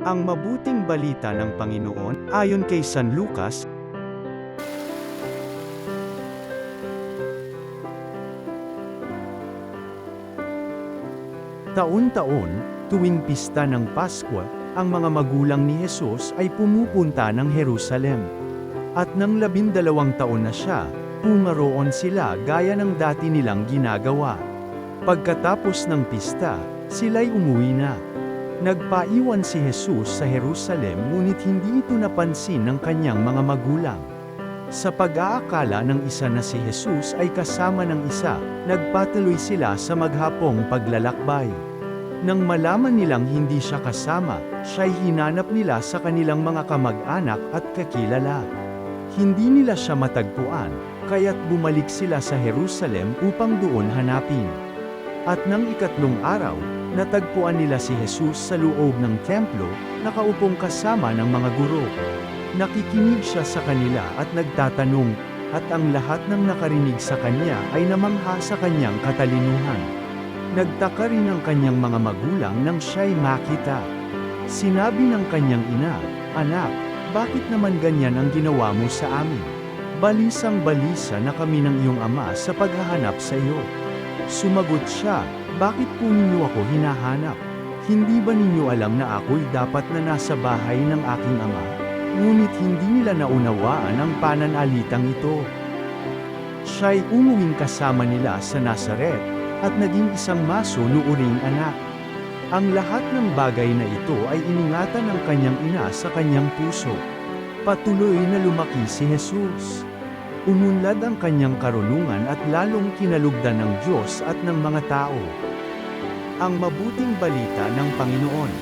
Ang mabuting balita ng Panginoon, ayon kay San Lucas. Taon-taon, tuwing pista ng Paskwa, ang mga magulang ni Jesus ay pumupunta ng Jerusalem. At nang 12 taon na siya, pumaroon sila gaya ng dati nilang ginagawa. Pagkatapos ng pista, sila'y umuwi na. Nagpaiwan si Jesus sa Jerusalem ngunit hindi ito napansin ng kanyang mga magulang. Sa pag-aakala ng isa na si Jesus ay kasama ng isa, nagpatuloy sila sa maghapong paglalakbay. Nang malaman nilang hindi siya kasama, siya'y hinanap nila sa kanilang mga kamag-anak at kakilala. Hindi nila siya matagpuan, kaya't bumalik sila sa Jerusalem upang doon hanapin. At nang ikatlong araw, natagpuan nila si Jesus sa loob ng templo, nakaupong kasama ng mga guro. Nakikinig siya sa kanila at nagtatanong, at ang lahat ng nakarinig sa kanya ay namangha sa kanyang katalinuhan. Nagtaka rin ang kanyang mga magulang nang siya'y makita. Sinabi ng kanyang ina, "Anak, bakit naman ganyan ang ginawa mo sa amin? Balisang-balisa na kami ng iyong ama sa paghahanap sa iyo." Sumagot siya, "Bakit po ninyo ako hinahanap? Hindi ba ninyo alam na ako'y dapat na nasa bahay ng aking ama?" Ngunit hindi nila naunawaan ang pananalitang ito. Siya'y umuwing kasama nila sa Nazaret, at naging isang masunuring anak. Ang lahat ng bagay na ito ay iningatan ng kanyang ina sa kanyang puso. Patuloy na lumaki si Jesus. Umunlad ang kanyang karunungan at lalong kinalugdan ng Diyos at ng mga tao. Ang mabuting balita ng Panginoon.